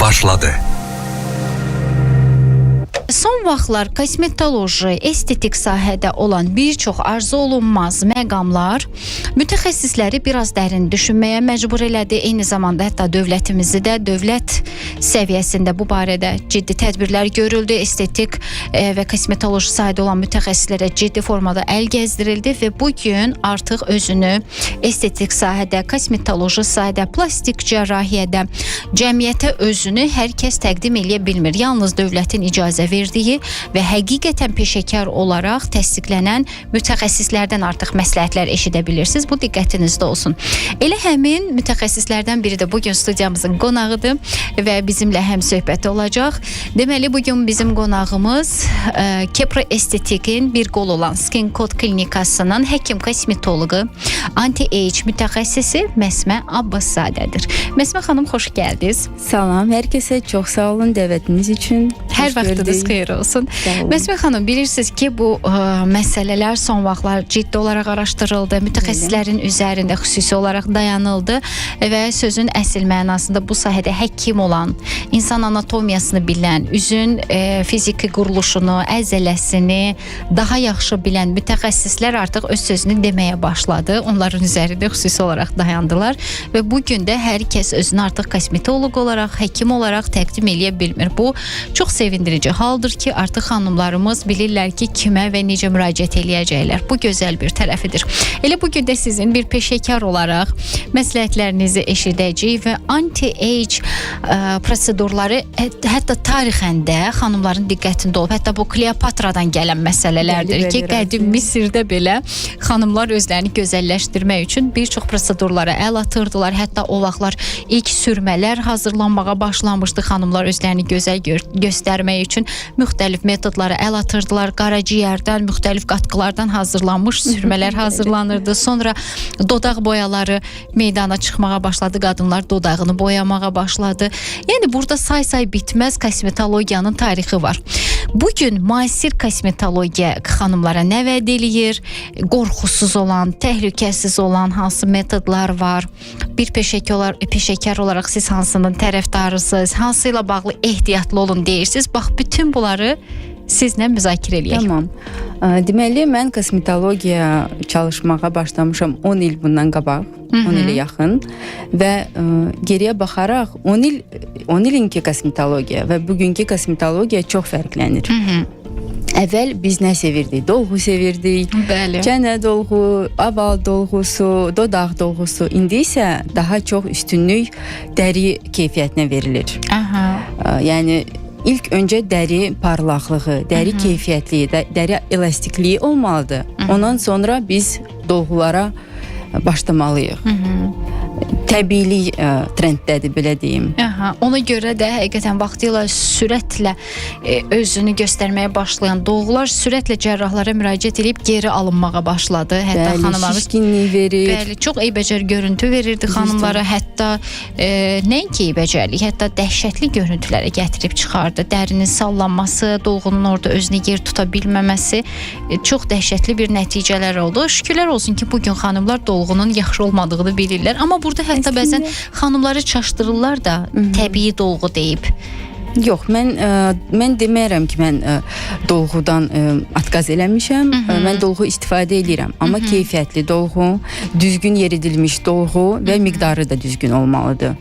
başladı. Son vaxtlar kosmetoloji, estetik sahədə olan bir çox arzu olunmaz məqamlar mütəxəssisləri biraz dərin düşünməyə məcbur elədi. Eyni zamanda hətta dövlətimizi də dövlət səviyyəsində bu barədə ciddi tədbirlər görüldü. Estetik və kosmetoloji sahədə olan mütəxəssislərə ciddi formada əl gəzdirildi və bugün artıq özünü estetik sahədə, kosmetoloji sahədə, plastik cərrahiyyədə, cəmiyyətə özünü hər kəs təqdim edə bilmir. Yalnız dövlətin icazə verdiyi və həqiqətən peşəkar olaraq təsdiqlənən mütəxəssislərdən artıq məsləhətlər eşidə bilirsiniz. Bu diqqətinizdə olsun. Elə həmin mütəxəssislərdən biri də bugün studiyamızın qonağıdır və bizimlə həm söhbət olacaq. Deməli, bugün bizim qonağımız Kepro Estetik'in bir qol olan Skin Code klinikasının həkim kosmetologu, anti-age mütəxəssisi Məsmə Abbaszadədir. Məsmə xanım, xoş gəldiniz. Salam, hər kəsə çox sağ olun dəvətiniz üçün. Hər vaxtınız xeyir olsun. Məsmə xanım, bilirsiniz ki, bu məsələlər son vaxtlar ciddi olaraq araşdırıldı. Mütəxəssislərin üzərində xüsusi olaraq dayanıldı və sözün əsl mənasında bu sahədə həkim olan, insan anatomiyasını bilən, üzün fiziki quruluşunu, əzələsini daha yaxşı bilən mütəxəssislər artıq öz sözünü deməyə başladı. Onların üzərində xüsusi olaraq dayandılar və bugün də hər kəs özünü artıq kosmetoloq olaraq, həkim olaraq təqdim edə bilmir. Bu çox sevindirici haldır ki, artıq xanımlarımız bilirlər ki, kimə və necə müraciət eləyəcəklər. Bu gözəl bir tərəfidir. Elə bugün də sizin bir peşəkar olaraq məsləhətlərinizi eşidəcəyik və anti-age prosedurları hətta tarixən də xanımların diqqətində olub. Hətta bu Kleopatradan gələn məsələlərdir ki, qədim Misirdə belə xanımlar özlərini gözəlləşdirmək üçün bir çox prosedurlara əl atırdılar. Hətta o vaxtlar ilk sürmələr hazırlanmağa başlamışdı. Xanımlar özlərini gözəl göstərmək üçün müxtəlif metodlara əl atırdılar. Qaraciyərdən, müxtəlif qatqılardan hazırlanmış sürmələr hazırlanırdı. Sonra dodaq boyaları meydana çıxmağa başladı. Qadınlar dodağını boyamağa başladı. Yəni burada say-say bitməz kosmetologiyanın tarixi var. Bugün müasir kosmetologiya xanımlara nə vəd eləyir? Qorxusuz olan, təhlükəsiz olan hansı metodlar var? Bir peşəkar olaraq siz hansının tərəfdarısınız? Hansı ilə bağlı ehtiyatlı olun deyirsiniz? Bax, bütün bunları sizlə müzakirə eləyək. Tamam. Deməli, mən kosmetologiya çalışmağa başlamışam 10 il bundan qabaq, 10 ilə yaxın və geriyə baxaraq 10 ilinki kosmetologiya və bugünkü kosmetologiya çox fərqlənir. Əvvəl biz nə sevirdik? Dolğu sevirdik. Bəli. Çənə dolğu, aval dolğusu, dodaq dolğusu. İndi isə daha çox üstünlük dəri keyfiyyətinə verilir. Yəni İlk öncə dəri parlaqlığı, dəri keyfiyyətliyi, dəri elastikliyi olmalıdır. Ondan sonra biz dolğulara başlamalıyıq. Təbiilik trenddədir, belə deyim. Ona görə də həqiqətən vaxtilə sürətlə özünü göstərməyə başlayan dolğular sürətlə cərrahlara müraciət edib geri alınmağa başladı. Hətta xanımlarımız şişkinlik verir. Bəli, çox eybəcər görüntü verirdi xanımlara. Hətta nəinki eybəcərlik, hətta dəhşətli görüntülərə gətirib çıxardı. Dərinin sallanması, dolğunun orada özünü yer tuta bilməməsi çox dəhşətli bir nəticələr oldu. Şükürlər olsun ki, bugün xanımlar dolğunun yaxşı olmadığını bilirlər. Amma burada hətta bəzən xanımları çaşdırırlar da təbii dolğu deyib. Yox, mən deməyirəm ki, mən dolğudan atqaz eləmişəm. Mən dolğu istifadə edirəm. Amma keyfiyyətli dolğu, düzgün yeridilmiş dolğu və miqdarı da düzgün olmalıdır.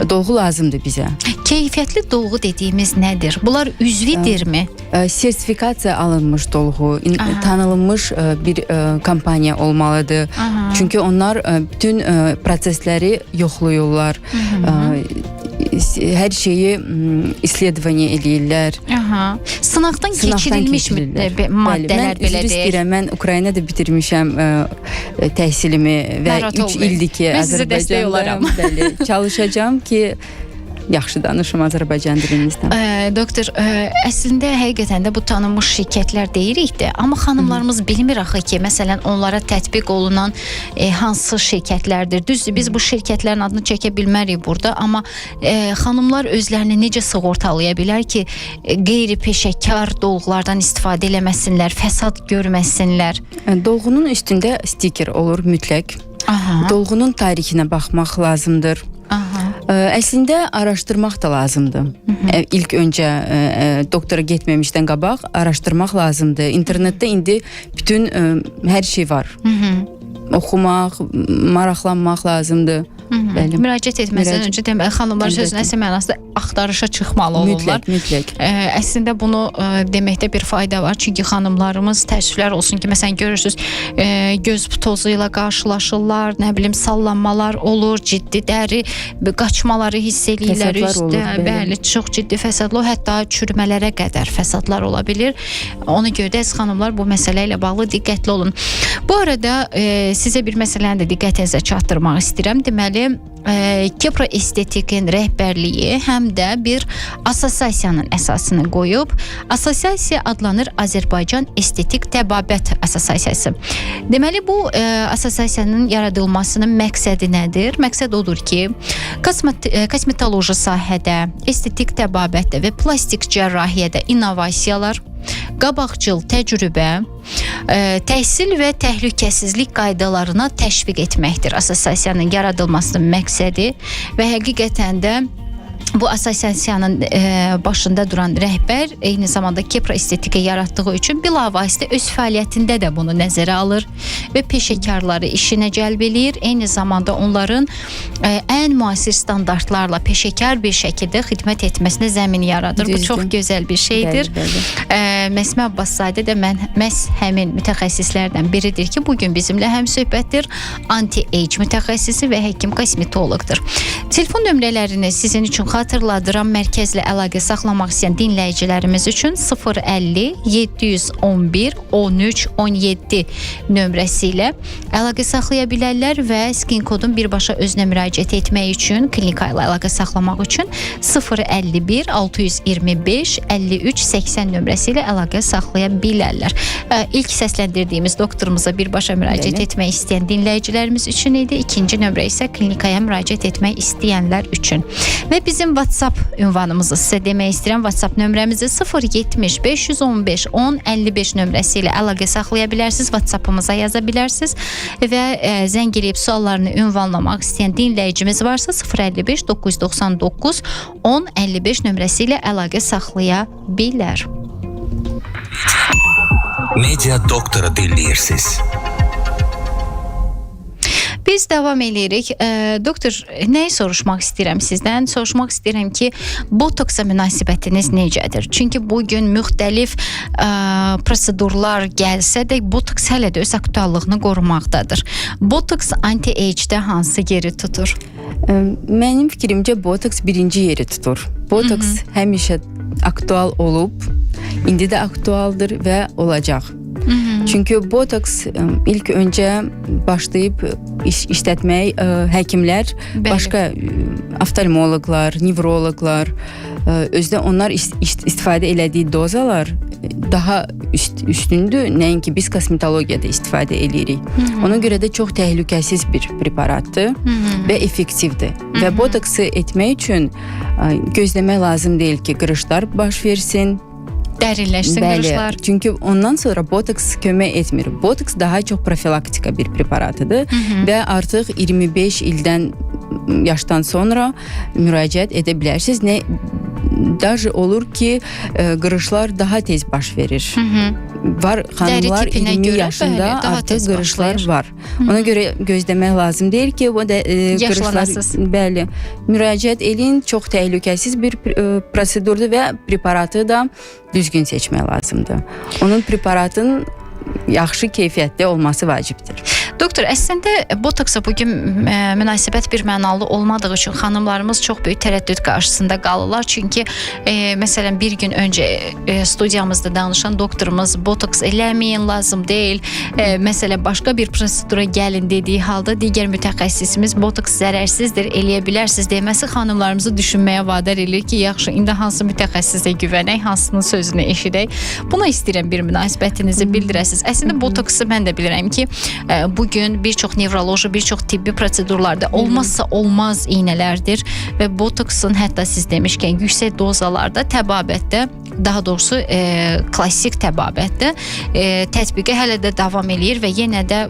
Dolğu lazımdır bizə. Keyfiyyətli dolğu dediyimiz nədir? Bunlar üzvidirmi? Sertifikasiya alınmış dolğu, tanınmış bir kampaniya olmalıdır. Çünki onlar bütün prosesləri yoxlayırlar. Hər şeyi isledvaniya eləyirlər. Sınaqdan keçirilmiş maddələr belə deyək. Mən istəyirəm, mən Ukraynada bitirmişəm təhsilimi və 3 ildir ki, Azərbaycanda çalışacağam ki, yaxşı danışım Azərbaycan dilimizdən. Doktor, əslində həqiqətən də bu tanınmış şirkətlər deyirik də, amma xanımlarımız bilmir axı ki, məsələn, onlara tətbiq olunan hansı şirkətlərdir. Düzdür, biz bu şirkətlərin adını çəkə bilmərik burada, amma xanımlar özlərini necə sığortalaya bilər ki, qeyri-peşəkar dolğulardan istifadə eləməsinlər, fəsad görməsinlər? Dolğunun üstündə stiker olur mütləq. Dolğunun tarixinə baxmaq lazımdır. Əslində araşdırmaq da lazımdır. İlk öncə doktora getməmişdən qabaq araşdırmaq lazımdır. İnternetdə indi bütün hər şey var. Oxumaq, maraqlanmaq lazımdır. Bəli. Müraciət etməzdən öncə deməli xanımlar sözün əsl mənasında axtarışa çıxmalı olurlar. Mütləq. Əslində bunu deməkdə bir fayda var. Çünki xanımlarımız təəssüflər olsun ki, məsələn görürsüz, göz tozu ilə qarşılaşırlar, nə bilim sallanmalar olur, ciddi dəri qaçmaları hiss eləyirlər üstdə. Bəli, çox ciddi fəsadlar, hətta çürümələrə qədər fəsadlar ola bilir. Ona görə də xanımlar bu məsələ ilə bağlı diqqətli olun. Bu arada sizə bir məsələni də diqqətinizə çatdırmaq istəyirəm. Deməli, Kipro Estetik'in rəhbərliyi həm də bir assosiasiyanın əsasını qoyub. Assosiasiya adlanır Azərbaycan Estetik Təbabət Assosiasiyası. Deməli, bu assosiasiyanın yaradılmasının məqsədi nədir? Məqsəd odur ki, kosmetoloji sahədə, estetik təbabətdə və plastik cərrahiyyədə innovasiyalar, qabaqcıl təcrübə, təhsil və təhlükəsizlik qaydalarına təşviq etməkdir assosiasiyanın yaradılmasının məqsədi və həqiqətən də bu assosiasiyanın başında duran rəhbər eyni zamanda Kipro Estetik'i yaratdığı üçün bilavasitə öz fəaliyyətində də bunu nəzərə alır və peşəkarları işinə cəlb eləyir. Eyni zamanda onların ən müasir standartlarla peşəkar bir şəkildə xidmət etməsinə zəmin yaradır. Düzdür. Bu çox gözəl bir şeydir. Məsmə Abbaszadə də məhz həmin mütəxəssislərdən biridir ki, bugün bizimlə həm söhbətdir. Anti-age mütəxəssisi və həkim kosmetoloqdur. Telefon nömrələrini sizin üçün xatırladıram, mərkəzlə əlaqə saxlamaq istəyən dinləyicilərimiz üçün 050 711 13 17 nömrəsi ilə əlaqə saxlaya bilərlər və skin kodun birbaşa özünə müraciət etmək üçün, klinika ilə əlaqə saxlamaq üçün 051 625 53 80 nömrəsi ilə əlaqə saxlaya bilərlər. İlk səsləndirdiyimiz doktorumuza birbaşa müraciət etmək istəyən dinləyicilərimiz üçün idi. İkinci nömrə isə klinikaya müraciət etmək istəyənlər üçün. Və bizim WhatsApp ünvanımızı sizə demək istəyirəm. WhatsApp nömrəmizi 070 515 10 55 nömrəsi ilə əlaqə saxlaya bilərsiniz. WhatsAppımıza yaza bilərsiniz və zəng edib suallarını ünvanlamaq istəyən dinləyicimiz varsa 055 999 10 55 nömrəsi ilə əlaqə saxlaya bilər. Media Doktor'u dinləyirsiniz. Biz davam edirik. Doktor, nəyi soruşmaq istəyirəm sizdən? Soruşmaq istəyirəm ki, botoksa münasibətiniz necədir? Çünki bugün müxtəlif prosedurlar gəlsə də botoks hələ də öz aktuallığını qorumaqdadır. Botoks anti-age-də hansı yeri tutur? Mənim fikrimcə botoks birinci yeri tutur. Botoks həmişə aktual olub, indi də aktualdır və olacaq. Çünki botoks ilk öncə başlayıb işlətmək həkimlər, başqa oftalmoloqlar, nevroloqlar, özdə onlar istifadə elədiyi dozalar daha üstündür, nəinki biz kosmetologiyada istifadə edirik. Ona görə də çox təhlükəsiz bir preparatdır və effektivdir. Və botoksu etmək üçün gözləmək lazım deyil ki, qırışlar baş versin, dərinləşsin qırışlar. Çünki ondan sonra botoks kömək etmir. Botoks daha çox profilaktika bir preparatıdır və artıq 25 ildən yaşdan sonra müraciət edə bilərsiniz. Даже olur ki, qırışlar daha tez baş verir. Var xanımlar 20 yaşında artıq qırışlar var. Ona görə gözləmək lazım deyil ki, o da qırışlar müraciət edin. Çox təhlükəsiz bir prosedurdur və preparatı da düzgün seçmək lazımdır. Onun preparatın yaxşı keyfiyyətli olması vacibdir. Doktor, əslində botoksa bugün münasibət bir mənalı olmadığı üçün xanımlarımız çox böyük tərəddüd qarşısında qalırlar. Çünki məsələn bir gün öncə studiyamızda danışan doktorumuz botoks eləməyin, lazım deyil. Məsələn başqa bir prosedura gəlin dediyi halda digər mütəxəssisimiz botoks zərərsizdir, eləyə bilərsiniz deməsi xanımlarımızı düşünməyə vadar edir ki, yaxşı, indi hansı mütəxəssisə güvənək, hansının sözünü eşidək. Buna istəyirəm bir münasibətinizi bildirəsiniz. Əslində botoksu mən də bilirəm ki, bugün bir çox nevroloji, bir çox tibbi prosedurlarda olmazsa olmaz iynələrdir və botoksun hətta siz demişkən yüksək dozalarda təbabətdə daha doğrusu klassik təbabətdir. Tətbiqi hələ də davam eləyir və yenə də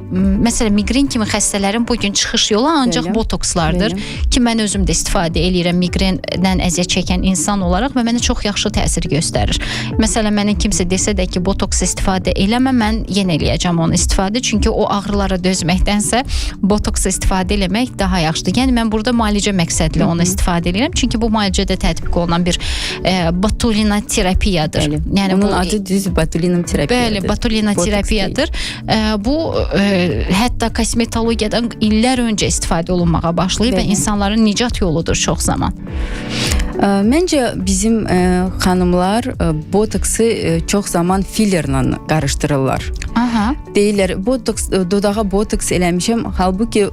məsələn miqren kimi xəstələrin bu gün çıxış yolu ancaq Bəli. botokslardır Bəli. ki, mən özüm də istifadə eləyirəm miqrendən əziyyət çəkən insan olaraq və mənə çox yaxşı təsir göstərir. Məsələn, mənə kimsə desə də ki, botoks istifadə eləmə, mən yenə eləyəcəm onu istifadə, çünki o ağrılara dözməkdənsə botoks istifadə eləmək daha yaxşıdır. Yəni mən burada müalicə məqsədli onu istifadə edirəm, çünki bu müalicədə tətbiq olunan bir botulina terapiyadır. Bəli. Yəni Onun bu adı düz botulinum terapiyadır. Bəli, botulina Botoks terapiyadır. Bu hətta kosmetologiyadan illər öncə istifadə olunmağa başlayıb və Bəli. insanların nicat yoludur çox zaman. Məncə bizim xanımlar botoksu çox zaman fillerlə qarışdırırlar. Aha. Deyirlər, dodağa botoks eləmişəm, halbuki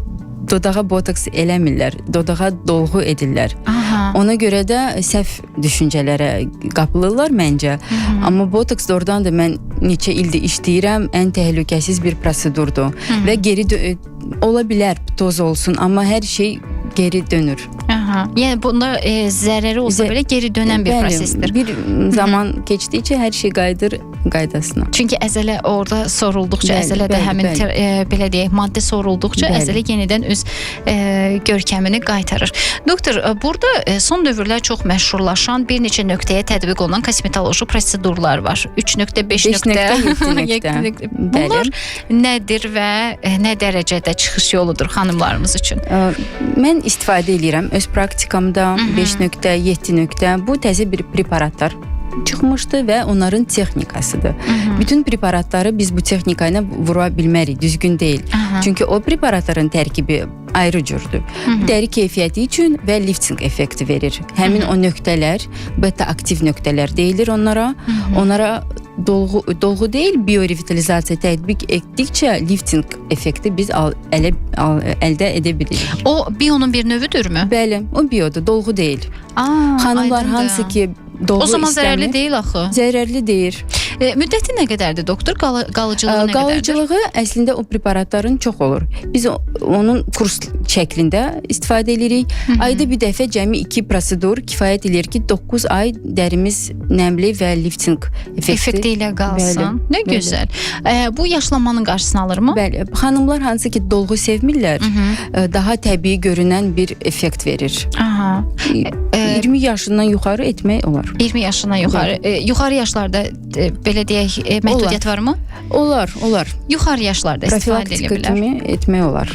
dodağa botoks eləmirlər, dodağa dolğu edirlər. Aha. Ona görə də səhv düşüncələrə qapılırlar məncə. Amma botoks doğrudan da mən neçə ildir işləyirəm, ən təhlükəsiz bir prosedurdur və geri ola bilər toz olsun, amma hər şey geri dönür. Aha. Yəni bunda zərəri olsa belə geri dönən bir prosesdir. Bir zaman keçdikcə hər şey qayıdır qaydasına. Çünki əzələ orada sorulduqca, Bəli, əzələdə bəli, həmin bəli. belə deyək, maddə sorulduqca Bəli. əzələ yenidən öz görkəmini qaytarır. Doktor, burada son dövrlər çox məşhurlaşan bir neçə nöqtəyə tətbiq olunan kosmetoloji prosedurlar var. 3.5 nöqtə. Bunlar nədir və nə dərəcədə çıxış yoludur xanımlarımız üçün? Mən istifadə edirəm öz praktikamda 5 nöqtə, 7 nöqtə. Bu təzə bir preparatlar çıxmışdı və onların texnikasıdır. Bütün preparatları biz bu texnika ilə vura bilmərik, düzgün deyil. Çünki o preparatların tərkibi ayrı cürdür. Dəri keyfiyyəti üçün və lifting effekti verir. Həmin o nöqtələr beta aktiv nöqtələr deyilir onlara. Onlara dolğu deyil, biorevitalizasiya tətbiq etdikcə lifting effekti biz əldə edə bilirik. O bionun bir növüdürmü? Bəli, o biodur, dolğu deyil. Xanımlar aydındır. hansı ki dolğu o zaman istəmir, zərərli deyil axı. Zərərli deyil. Müddəti nə qədərdir doktor? Qalıcılığı nə qədərdir? Qalıcılığı əslində o preparatların çox olur. Biz onun kurs şəklində istifadə edirik. Ayda bir dəfə cəmi 2 prosedur kifayət edir ki, 9 ay dərimiz nəmli və lifting effekti ilə qalsın. Bəli, nə bəli. gözəl. Bu yaşlanmanın qarşısını alırmı? Bəli. Xanımlar hansı ki dolğu sevmirlər, daha təbii görünən bir effekt verir. Aha. 20 yaşından yuxarı etmək olar. 20 yaşından yuxarı. Yuxarı yaşlarda belə deyək, məhdudiyyət varmı? Olar. Yuxarı yaşlarda istifadə edə Profilaktika bilər. kimi etmək olar.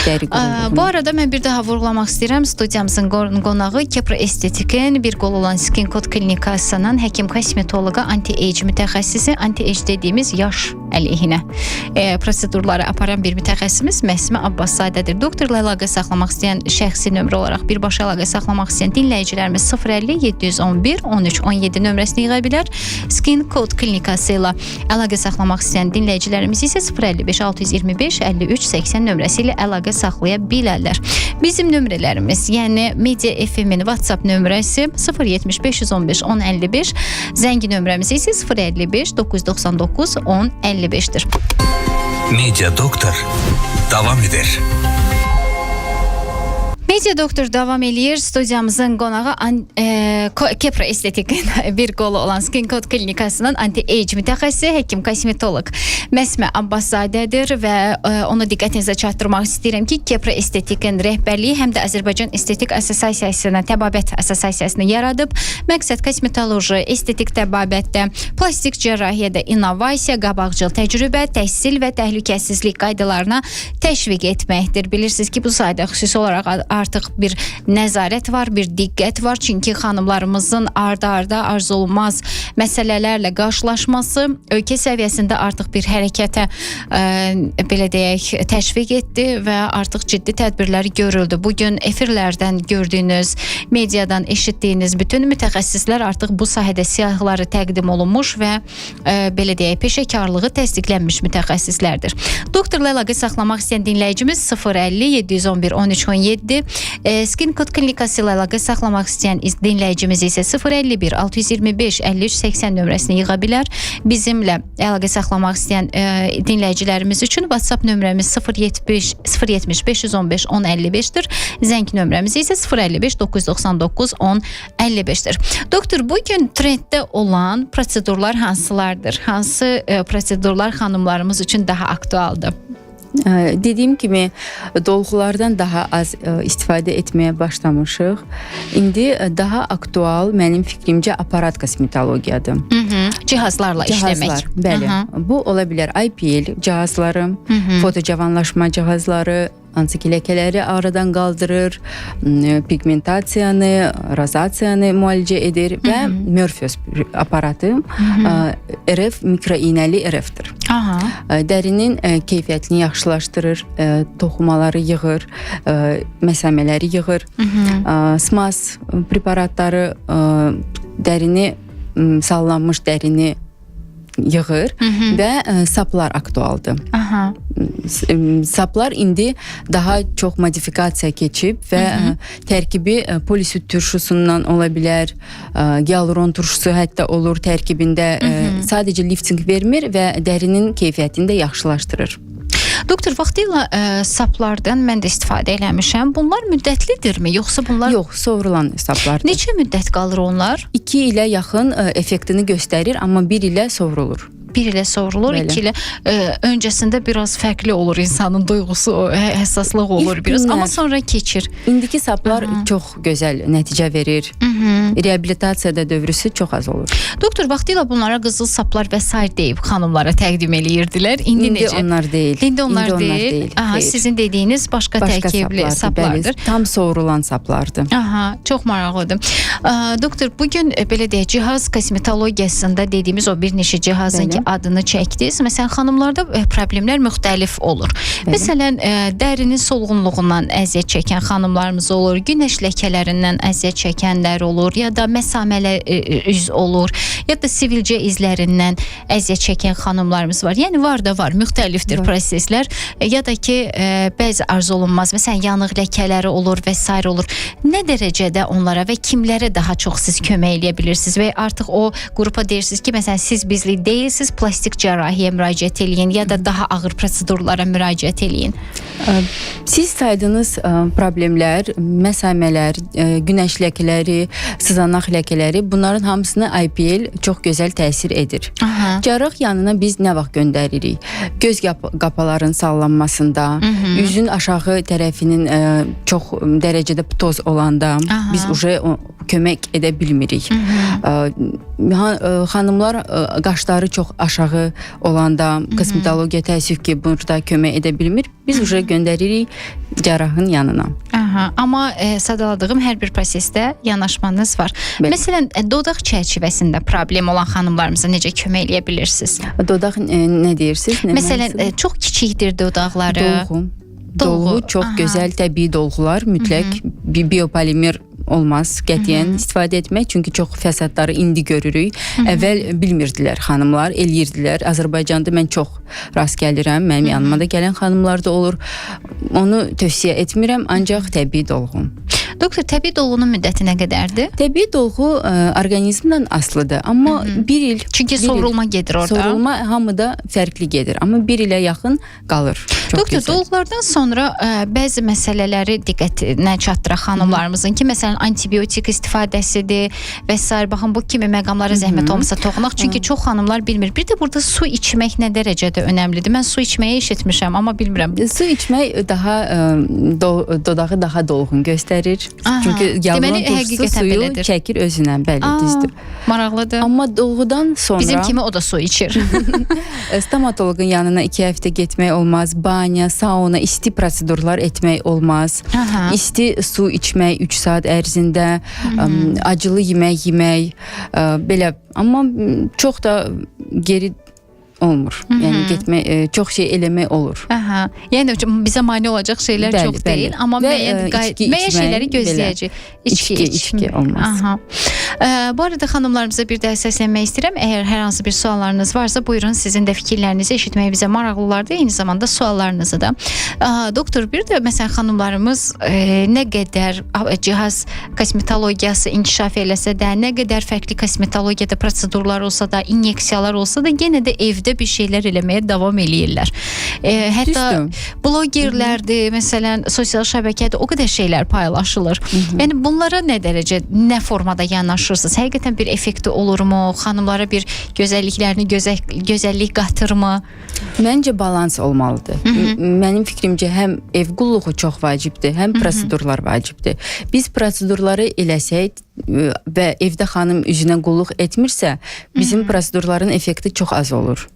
Dəri quruluğunu. Bu arada mən bir daha vurğulamaq istəyirəm. Studiyamızın qonağı Kepra Estetik'in bir qol olan Skin Code klinikasının həkim kosmetoloqu, anti-age mütəxəssisi, anti-age dediyimiz yaş əleyhinə prosedurları aparan bir mütəxəssisimiz Məsmə Abbaszadədir. Doktorla əlaqə saxlamaq istəyən şəxsi nömrə olaraq birbaşa əlaqə saxlamaq istəyən dinləyicilərimiz 050 711 13 17 nömrəsini yığa bilər. Skin Code klinikası ilə əlaqə saxlamaq istəyən dinləyicilərimiz isə 055 625 53 80 nömrəsi ilə əlaqə saxlaya bilərlər. Bizim nömrələrimiz, yəni Media FM-in WhatsApp nömrəsi 070 515 1055, zəngi nömrəmiz isə 055 999 1055-dir. Media Doktor davam eder. Media Doktor davam eləyir. Studiyamızın qonağı Kepra Estetik'in bir qolu olan Skin Code klinikasının anti-age mütəxəssisi, həkim kosmetoloq Məsmə Abbaszadədir və onu diqqətinizə çatdırmaq istəyirəm ki, Kepra Estetik'in rəhbərliyi həm də Azərbaycan Estetik Assosiasiyasının, təbabət assosiasiyasını yaradıb. Məqsəd kosmetoloji, estetik təbabətdə, plastik cərrahiyyədə innovasiya, qabaqcıl təcrübə, təhsil və təhlükəsizlik qaydalarına təşviq etməkdir. Bilirsiniz ki, bu sayda xüsusi olaraq artıq bir nəzarət var, bir diqqət var. Çünki xanımlarımızın arda-arda arzu olunmaz məsələlərlə qarşılaşması ölkə səviyyəsində artıq bir hərəkətə belə deyək, təşviq etdi və artıq ciddi tədbirlər görüldü. Bugün efirlərdən gördüyünüz, mediadan eşitdiyiniz bütün mütəxəssislər artıq bu sahədə siyahıları təqdim olunmuş və belə deyək, peşəkarlığı təsdiqlənmiş mütəxəssislərdir. Doktorla əlaqə saxlamaq istəyən dinləyicimiz 050 711 13 17, Skin Code klinikası ilə əlaqə saxlamaq istəyən dinləyicimiz isə 051 625 53 80 nömrəsini yığa bilər. Bizimlə əlaqə saxlamaq istəyən dinləyicilərimiz üçün WhatsApp nömrəmiz 070 515 1055-dir. Zəng nömrəmiz isə 055 999 1055-dir. Doktor, bugün trenddə olan prosedurlar hansılardır? Hansı prosedurlar xanımlarımız üçün daha aktualdır? Dediyim kimi dolğulardan daha az istifadə etməyə başlamışıq. İndi daha aktual mənim fikrimcə aparat kosmetologiyadır. Cihazlarla işləmək. Bəli. Bu ola bilər IPL cihazları, fotocavanlaşma cihazları, hansı ki ləkələri aradan qaldırır, pigmentasiyanı, rozasiyanı müalicə edir və Morpheus aparatı RF mikroiynəli RF-dir. Dərinin keyfiyyətini yaxşılaşdırır, toxumaları yığır, məsəmələri yığır. SMAS preparatları dərini, sallanmış dərini yığır və saplar aktualdır. Saplar indi daha çox modifikasiya keçib və tərkibi polisüd turşusundan ola bilər, gyaluron turşusu hətta olur tərkibində, sadəcə lifting vermir və dərinin keyfiyyətini də yaxşılaşdırır. Doktor, vaxtilə saplardan mən də istifadə eləmişəm. Bunlar müddətlidirmi, yoxsa bunlar... Yox, sovrulan saplardır. Neçə müddət qalır onlar? 2 ilə yaxın effektini göstərir, amma 1 ilə sovrulur. 1 ilə sovrulur, 2 ilə öncəsində biraz fərqli olur insanın duyğusu, həssaslıq olur biraz, amma sonra keçir. İndiki saplar çox gözəl nəticə verir. Reabilitasiyada dövrüsü çox az olur. Doktor, vaxtilə bunlara qızıl saplar və s. deyib xanımlara təqdim eləyirdilər. İndi necə? Onlar deyil. İndi onlar deyil. Sizin dediyiniz başqa tərkibli saplardır. Tam sovrulan saplardır. Çox maraqlıdır. Doktor, bugün belə deyək, cihaz kosmetologiyasında dediyimiz o bir neçə cihazın ki adını çəkdiniz. Məsələn, xanımlarda problemlər müxtəlif olur. Məsələn, dərinin solğunluğundan əziyyət çəkən xanımlarımız olur, günəş ləkələrindən əziyyət çəkənlər olur, ya da məsamələ üz olur, ya da sivilcə izlərindən əziyyət çəkən xanımlarımız var. Yəni, var da var, müxtəlifdir proseslər. Ya da ki, bəzi arzu olunmaz, məsələn, yanıq ləkələri olur və s. olur. Nə dərəcədə onlara və kimlərə daha çox siz kömək eləyə bilirsiniz və artıq o qrupa deyirsiniz ki, məsələn, siz bizlik deyilsiniz, plastik cərrahiyə müraciət eləyin ya da daha ağır prosedurlara müraciət eləyin. Siz saydığınız problemlər, məsamələr, günəş ləkələri, sızanaq ləkələri, bunların hamısına IPL çox gözəl təsir edir. Cərrah yanına biz nə vaxt göndəririk? Göz qapaların sallanmasında, üzün aşağı tərəfinin çox dərəcədə toz olanda biz kömək edə bilmirik. Xanımlar qaşları çox aşağı olanda kosmetologiya təəssüf ki, burada kömək edə bilmir. Biz göndəririk cərrahın yanına. Amma sadaladığım hər bir prosesdə yanaşmanız var. Məsələn, dodaq çərçivəsində problem olan xanımlarımıza necə kömək eləyə bilirsiniz? Dodaq nə deyirsiniz? Məsələn, çox kiçikdir dodaqları. Dolğu, çox gözəl təbii dolğular mütləq biopolimer olmaz qətiyyən istifadə etmək, çünki çox fəsadları indi görürük. Əvvəl bilmirdilər xanımlar, eləyirdilər. Azərbaycanda mən çox rast gəlirəm, mənim yanıma da gələn xanımlar da olur. Onu tövsiyə etmirəm, ancaq təbii dolğu. Doktor, təbii dolğunun müddəti nə qədərdir? Təbii dolğu orqanizmdən asılıdır, amma 1 il... Çünki sovrulma gedir orada. Sovrulma hamıda fərqli gedir, amma 1 ilə yaxın qalır. Doktor, dolğulardan sonra bəzi məsələləri diqqətinə çatdıraq xanımlarımızın ki, məsələn, antibiotik istifadəsidir və s. Baxın, bu kimi məqamlara zəhmət olmasa toxunaq, çünki çox xanımlar bilmir. Bir də burada su içmək nə dərəcədə önəmlidir? Mən su içməyi eşitmişəm, amma bilmirəm. Su içmək dodağı daha dolğun göstərir. Çünki yavrulan turşusu suyu çəkir özünə, bəli, düzdür. Maraqlıdır. Amma dolğudan sonra... Bizim kimi o da su içir. Stomatoloqun yanına 2 həftə getmək olmaz. Banya, sauna, isti prosedurlar etmək olmaz. İsti su içmək 3 saat ərzində, acılı yemək yemək, belə. Amma çox da geri olmur. Yəni getmək, çox şey eləmək olur. Yəni bizə mane olacaq şeylər çox deyil, amma müəyyən şeyləri gözləyəcək. İçki olmaz. Bu arada xanımlarımıza bir də səslənmək istəyirəm. Əgər hər hansı bir suallarınız varsa, buyurun, sizin də fikirlərinizi eşitmək bizə maraqlılardır. Eyni zamanda suallarınızı da. Doktor, bir də məsələn xanımlarımız nə qədər cihaz kosmetologiyası inkişaf eləsə də, nə qədər fərqli kosmetologiyada prosedurlar olsa da, inyeksiyalar olsa da, yenə də evdə bir şeylər eləməyə davam eləyirlər. Hətta blogerlərdir, məsələn, sosial şəbəkədə o qədər şeylər paylaşılır. Yəni bunlara nə dərəcə, nə formada yanaşırsınız? Həqiqətən bir effekti olurmu? Xanımlara bir gözəlliklərini gözəllik qatırmı? Məncə balans olmalıdır. Mənim fikrimcə həm ev qulluğu çox vacibdir, həm prosedurlar vacibdir. Biz prosedurları eləsək və evdə xanım üzünə qulluq etmirsə, bizim prosedurların effekti çox az olur.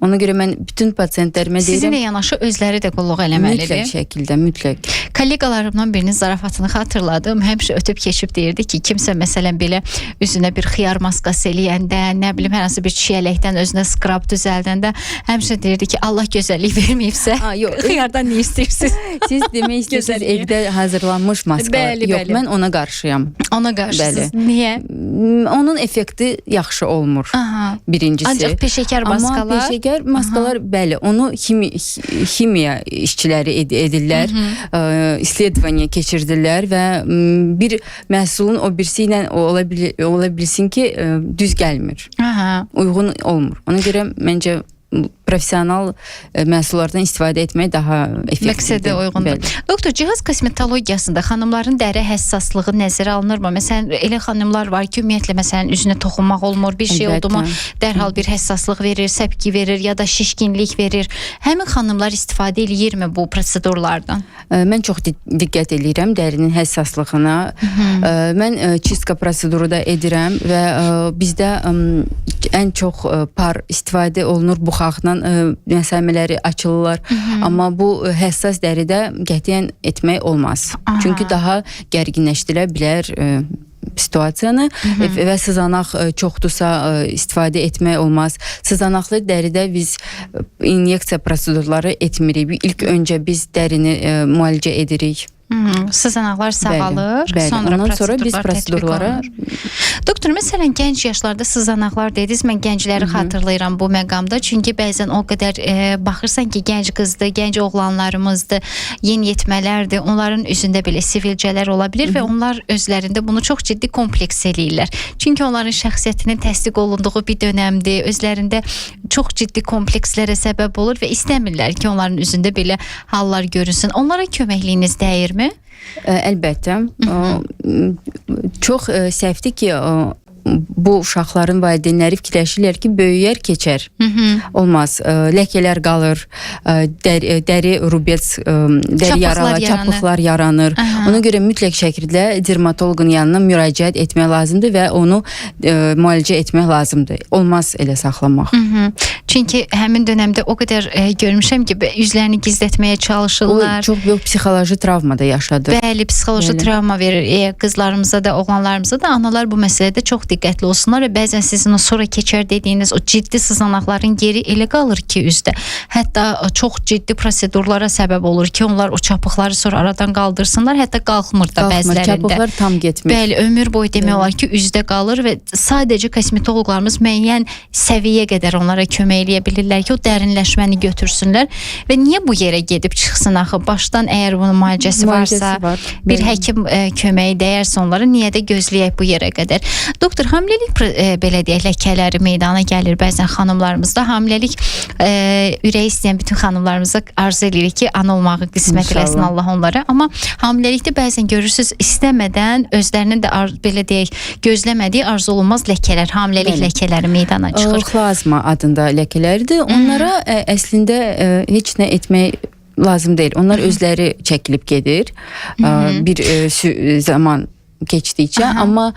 Ona görə mən bütün pasientlərimə deyirəm, sizinlə yanaşı özləri də qulluq eləməlidir. Mütləq şəkildə, mütləq. Kolleqalarımdan birinin zarafatını xatırladım. Həmişə ötüb keçib deyirdi ki, kimsə məsələn belə üzünə bir xiyar maskası eləyəndə, nə bilim hər hansı bir çiyələkdən özünə skrab düzəldəndə həmişə deyirdi ki, Allah gözəllik verməyibsə, xiyardan nə istəyirsiniz? Siz demək istəyirsiniz evdə hazırlanmış maskalar. Bəli, yox, bəli. Mən ona qarşıyam. Ona qarşısınız. Niyə? Onun effekti yaxşı olmur. Aha. Birincisi. Ancaq peşəkar maskalar. Amma peşəkar maskalar, bəli, onu ximiya işçiləri edirlər, isledvaniya keçirdirlər və bir məhsulun o birisi ilə ola bilsin ki, düz gəlmir. Aha. Uyğun olmur. Ona görə məncə professional məhsullardan istifadə etmək daha effektivdir. Məqsədə uyğundur. Doktor, cihaz kosmetologiyasında xanımların dəri həssaslığı nəzərə alınırmı? Məsələn, elə xanımlar var ki, ümumiyyətlə məsələn üzünə toxunmaq olmur, bir şey oldu mu, dərhal bir həssaslıq verir, səpki verir ya da şişkinlik verir. Həmin xanımlar istifadə eləyirmi bu prosedurlardan? Mən çox diqqət eləyirəm dərinin həssaslığına. Mən çistka proseduru da edirəm və bizdə ən çox par istifadə olunur buxaqla, məsələləri açılırlar. Amma bu həssas dəridə qətiyyən etmək olmaz. Çünki daha gərginləşdirə bilər situasiyanı və sızanaq çoxdursa istifadə etmək olmaz. Sızanaqlı dəridə biz inyeksiya prosedurları etmirik. İlk öncə biz dərini müalicə edirik. Sızanaqlar sağalır, bəli. Sonra ondan sonra biz prosedurlara Doktor, məsələn, gənc yaşlarda sızanaqlar dediniz, mən gəncləri xatırlayıram bu məqamda, çünki bəzən o qədər baxırsan ki, gənc qızdır, gənc oğlanlarımızdır, yeniyetmələrdir, onların üzündə belə sivilcələr ola bilir və onlar özlərində bunu çox ciddi kompleks eləyirlər. Çünki onların şəxsiyyətinin təsdiq olunduğu bir dönəmdir, özlərində çox ciddi komplekslərə səbəb olur və istəmirlər ki, onların üzündə belə hallar görünsün. Onlara köməkliyiniz dəyirmi? Əlbəttə. Çox səhvdir ki, bu uşaqların valideynləri fikirləşirlər ki, böyüyər, keçər. Olmaz. Ləkələr qalır, dəri rubets, dəri yaralar, çapıqlar yaranır. Ona görə mütləq şəkildə dermatoloqun yanına müraciət etmək lazımdır və onu müalicə etmək lazımdır. Olmaz elə saxlamaq. Çünki həmin dönəmdə o qədər görmüşəm ki, üzlərini gizlətməyə çalışırlar. O çox böyük psixoloji travma da yaşadır. Bəli, psixoloji travma verir qızlarımıza da, oğlanlarımıza da. Analar bu məsələdə çox diqqətli olsunlar və bəzən sizin o sonra keçər dediyiniz o ciddi sızanaqların yeri elə qalır ki, üzdə. Hətta çox ciddi prosedurlara səbəb olur ki, onlar o çapıqları sonra aradan qaldırsınlar, hətta qalxmır da bəzilərində. Çapıqlar tam getmir. Bəli, ömür boyu demək olar ki, üzdə qalır və sadəcə kosmetoloqlarımız müəyyən səviyyə qədər onlara kömək eləyə bilirlər ki, o dərinləşməni götürsünlər və niyə bu yerə gedib çıxsın axı? Başdan əgər bunun müalicəsi varsa, bir həkim köməyi dəyərsə onlara, niyə də gözləyək bu yerə qədər? Doktor, hamiləlik belə deyək, ləkələri meydana gəlir bəzən xanımlarımızda. Hamiləlik ürəyi istəyən bütün xanımlarımıza arzu edirik ki, ana olmağı qismət eləsin Allah onlara. Amma hamiləlikdə bəzən görürsünüz, istəmədən özlərinin də belə deyək, gözləmədiyi arzu olunmaz ləkələr, hamiləlik ləkələri meydana çıxır. Xlazma adında ləkələrdir. Onlara əslində heç nə etmək lazım deyil. Onlar özləri çəkilib gedir. Bir zaman keçdikcə, amma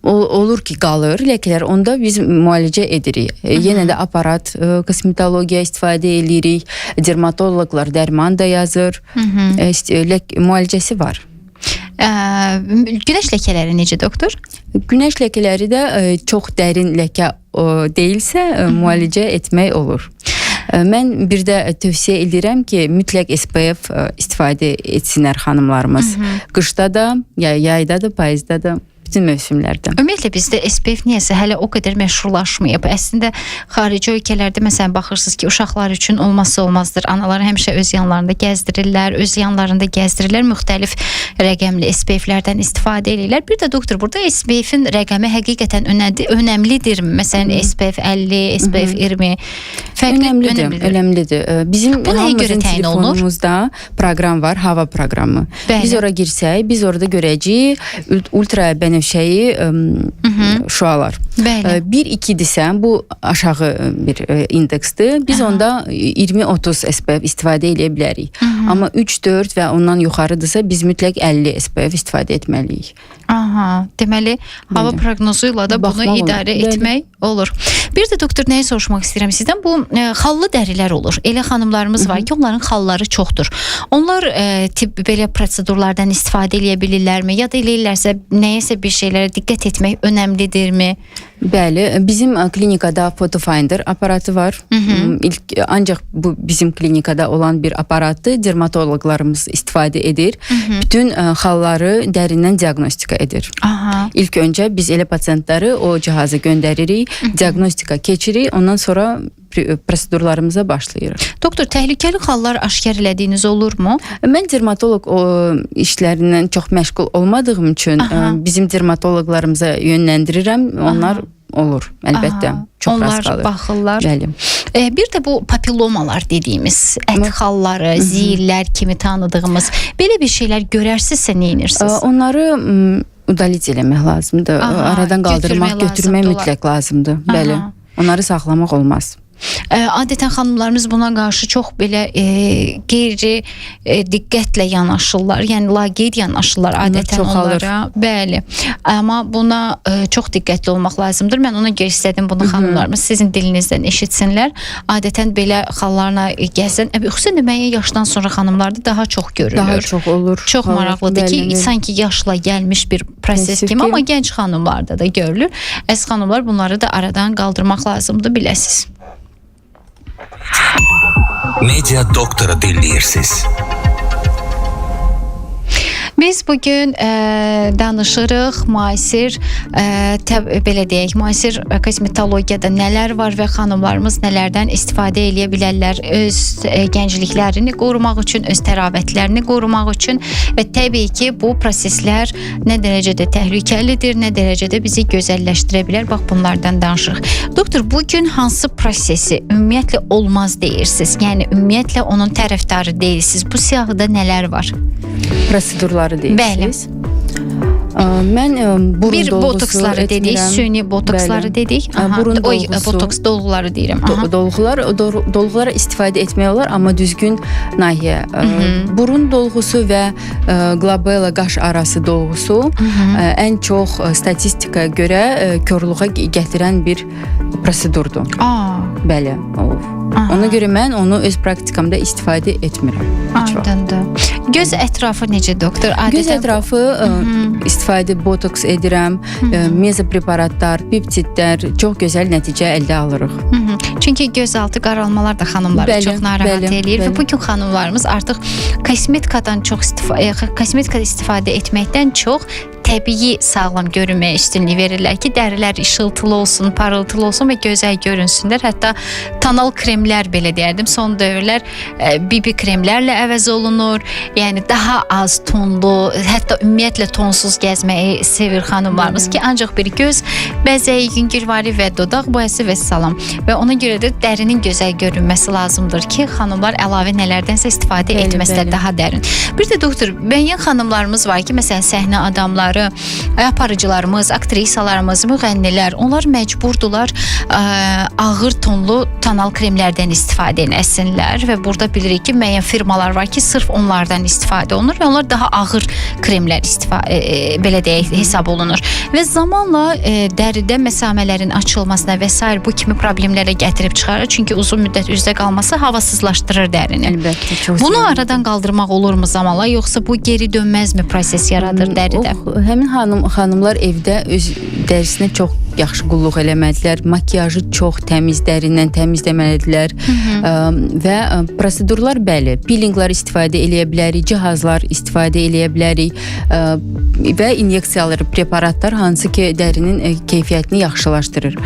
olur ki, qalır ləkələr, onda biz müalicə edirik. Yenə də aparat, kosmetologiya istifadə edirik, dermatoloqlar dərman da yazır, müalicəsi var. Günəş ləkələri necə, doktor? Günəş ləkələri də çox dərin ləkə deyilsə, müalicə etmək olur. Mən bir də tövsiyə edirəm ki, mütləq SPF istifadə etsinlər xanımlarımız. Qışda da, yayda da, payızda da. bütün mövsümlərdə. Ümumiyyətlə bizdə SPF niyəsə hələ o qədər məşhurlaşmayıb. Əslində xarici ölkələrdə məsələn baxırsınız ki, uşaqlar üçün olmazsa olmazdır. Analar həmişə öz yanlarında gəzdirirlər, müxtəlif rəqəmli SPF-lərdən istifadə edirlər. Bir də doktor, burada SPF-in rəqəmi həqiqətən önəmlidirmi? Məsələn, SPF 50, SPF 20 önəmlidir. Bizim hamımızın telefonumuzda proqram var, hava proqramı. Bəli. Biz ora girsək, biz orada görəcəyik ultra bənövşəyi şüalar. 1-2-dirsə, bu aşağı bir indeksdir. Biz onda 20-30 SPF istifadə edə bilərik. Amma 3-4 və ondan yuxarıdırsa biz mütləq 50 SPF istifadə etməliyik. Aha, deməli hava proqnozuyla da bunu idarə etmək olur. Bir də doktor, nəyi soruşmaq istəyirəm sizdən? Bu xallı dərilər olur. Elə xanımlarımız var ki, onların xalları çoxdur. Onlar belə prosedurlardan istifadə edə bilirlərmi? Ya da eləyirlərsə nəyəsə bir şeylərə diqqət etmək önəmlidirmi? Bəli, bizim klinikada Photofinder aparatı var. Ancaq bu bizim klinikada olan bir aparatı dermatologlarımız istifadə edir. Bütün xalları dərindən diaqnostika edir. İlk öncə biz elə pasientləri o cihaza göndəririk, diaqnostika keçirik, ondan sonra prosedurlarımıza başlayırıq. Doktor, təhlükəli xallar aşkar elədiyiniz olurmu? Mən dermatoloq işlərindən çox məşğul olmadığım üçün bizim dermatologlarımıza yönləndirirəm. Onlar olur, əlbəttə. Çox rast qalır. Onlar baxırlar. Bəli. Bir də bu papilomalar dediyimiz ət xalları, ziyirlər kimi tanıdığımız belə bir şeylər görərsinizsə nə edirsiniz? Onları udaliz eləmək lazımdır. Aradan qaldırmaq, götürmək mütləq lazımdır. Bəli. Onları saxlamaq olmaz. Adətən xanımlarımız buna qarşı çox belə qeyri diqqətlə yanaşırlar. Yəni laqeyd yanaşırlar adətən onlara. Bəli. Amma buna çox diqqətli olmaq lazımdır. Mən ona görə istədim bunu xanımlarımız sizin dilinizdən eşitsinlər. Adətən belə xallarla gəzən, xüsusən də müəyyən yaşdan sonra xanımlarda daha çox görülür. Daha çox olur. Çox maraqlıdır ki, sanki yaşla gəlmiş bir proses kimi, amma gənc xanımlarda da görülür. Əziz xanımlar, bunları da aradan qaldırmaq lazımdır, biləsiniz. Media doktoru dinləyirsiniz. Biz bugün danışırıq müasir belə deyək, müasir kosmetologiyada nələr var və xanımlarımız nələrdən istifadə edə bilərlər öz gəncliklərini qorumaq üçün, öz təravətlərini qorumaq üçün və təbii ki, bu proseslər nə dərəcədə təhlükəlidir, nə dərəcədə bizi gözəlləşdirə bilər. Bax, bunlardan danışırıq. Doktor, bugün hansı prosesi ümumiyyətlə olmaz deyirsiniz? Yəni ümumiyyətlə onun tərəfdarı deyilsiniz. Bu siyahıda nələr var? Prosedurları deyirsiniz. Mən burun bir dolgusu botoksları dedik, süni botoksları dedik. Burun dolgusu. Botoks dolguları deyirəm. Dolgulara istifadə etmək olar, amma düzgün nahiyə. Burun dolgusu və glabella qaş arası dolgusu ən çox statistikaya görə körluğa gətirən bir prosedurdur. Bəli. Ona görə mən onu öz praktikamda istifadə etmirəm. Aydındır. Göz ətrafı necə doktor? Göz ətrafı istifadə botoks edirəm, mezopreparatlar, peptidlər, çox gözəl nəticə əldə alırıq. Çünki gözaltı qaralmalar da xanımları çox narahat eləyir və bugün xanımlarımız artıq kosmetikadan kosmetika istifadə etməkdən çox təbii sağlam görünməyə üstünlük verirlər ki, dərilər işıltılı olsun, parıltılı olsun və gözəl görünsünlər. Hətta tonal kremlər belə deyərdim, son dövrlər BB kremlərlə əvəz olunur. Yəni daha az tonlu, hətta ümumiyyətlə tonsuz gəzməyi sevir xanımlarımız ki, ancaq bir göz bəzəyi, yüngülvari və dodaq boyası və salam. Və ona görə də dərinin gözəl görünməsi lazımdır ki, xanımlar əlavə nələrdənsə istifadə etməslər daha dərin. Bir də doktor, müəyyən xanımlarımız var ki, məsələn səhnə adamları, aparıcılarımız, aktrisalarımız, müğənnilər, onlar məcburdular ağır tonlu tonal kremlərdən istifadə etsinlər və burada bilirik ki, müəyyən firmalar var ki, sırf onlardan istifadə olunur və onlar daha ağır kremlər belə deyək, hesab olunur. Və zamanla dəridə məsamələrin açılmasına və s. bu kimi problemlərə gətirib çıxarır. Çünki uzun müddət üzdə qalması havasızlaşdırır dərini. Əlbəttə, çox bunu aradan qaldırmaq olurmu zamanla, yoxsa bu geri dönməzmi proses yaradır dəridə? Həmin xanımlar evdə öz dərisinə çox yaxşı qulluq eləmədilər. Makiyajı çox təmiz, dərindən təmiz təmizləməlidirlər. Və prosedurlar bəli, peelinglər istifadə eləyə bilərik, cihazlar istifadə eləyə bilərik və inyeksiyalar, preparatlar hansı ki dərinin keyfiyyətini yaxşılaşdırır.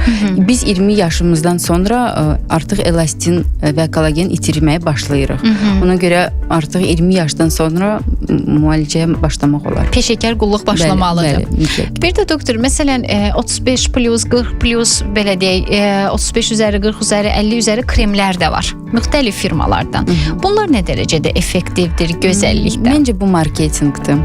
Biz 20 yaşımızdan sonra artıq elastin və kollagen itirməyə başlayırıq. Ona görə artıq 20 yaşdan sonra müalicəyə başlamaq olar. Peşəkar qulluq başlamalıdır. Bəli, bir də doktor, məsələn 35 plus, 40 plus, belə deyək, 35 üzəri, 40 üzəri, 50 üzəri kremlər də var. Müxtəlif firmalardan. Bunlar nə dərəcədə effektivdir gözəllikdə? Məncə bu marketinqdir.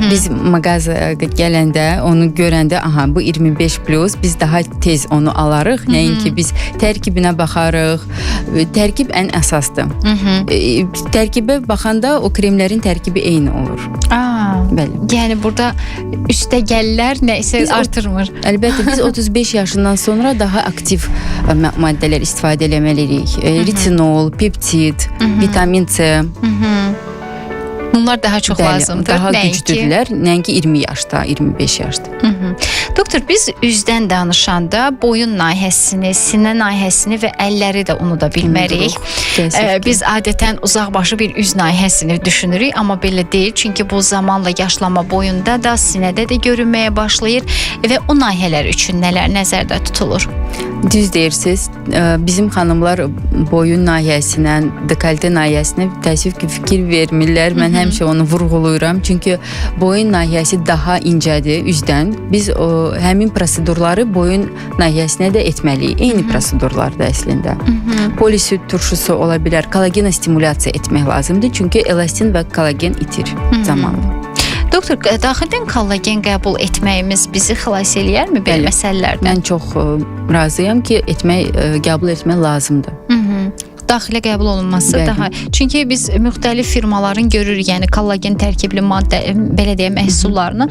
Biz mağazaya gələndə, onu görəndə, aha bu 25 plus, biz daha tez onu alarıq. Nəinki biz tərkibinə baxarıq. Tərkib ən əsasdır. Tərkibə baxanda o kremlərin tərkibi eyni olur. Bəli. Yəni burada üstəgəllər nə isə artırmır. Əlbəttə biz 35 yaşından sonra daha aktiv maddələr istifadə eləməliyik. Retinol, peptid, vitamin C. Bunlar daha çox lazımdır. Daha güclüdürlər. Nəinki 20 yaşda, 25 yaşda. Doktor, biz üzdən danışanda boyun nahiyəsini, sinə nahiyəsini və əlləri də unuda bilmərik. Biz adətən uzaqbaşı bir üz nahiyəsini düşünürük, amma belə deyil. Çünki bu zamanla yaşlanma boyunda da, sinədə də görünməyə başlayır və o nahiyələr üçün nələr nəzərdə tutulur? Düz deyirsiniz. Bizim xanımlar boyun nahiyəsinə, dekolte nahiyəsinə təəssüf ki, fikir vermirlər. Mən həmişə onu vurğulayıram. Çünki boyun nahiyəsi daha incədir üzdən. Biz həmin prosedurları boyun nahiyəsinə də etməliyik. Eyni prosedurlardır əslində. Polisüd turşusu ola bilər. Kollagena stimulyasiya etmək lazımdır. Çünki elastin və kollagen itir zamanla. Doktor, daxildən kollagen qəbul etməyimiz bizi xilas eləyərmi belə məsələlərdən? Mən çox razıyam ki, qəbul etmək lazımdır. Daxilə qəbul olunması daha. Çünki biz müxtəlif firmaların görürük, yəni kollagen tərkibli maddə, belə deyək, məhsullarını.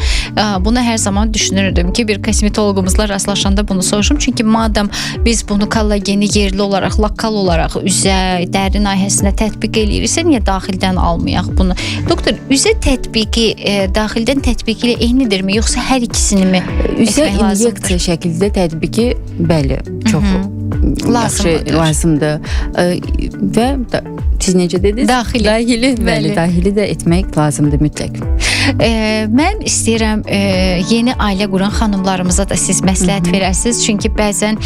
Bunu hər zaman düşünürdüm ki, bir kosmetoloqumuzla rastlaşanda bunu soruşum. Çünki madəm biz bunu kollageni yerli olaraq, lokal olaraq üzə, dəri nahiyəsinə tətbiq eləyiriksə, niyə daxildən almayaq bunu? Doktor, üzə tətbiqi daxildən tətbiqi ilə eynidirmi, yoxsa hər ikisini mi üzə inyeksiya şəkildə tətbiqi bəli, çox lazımdır. Və siz necə dediniz? Daxili. Bəli, daxili də etmək lazımdır mütləq. Mən istəyirəm yeni ailə quran xanımlarımıza da siz məsləhət verəsiniz. Çünki bəzən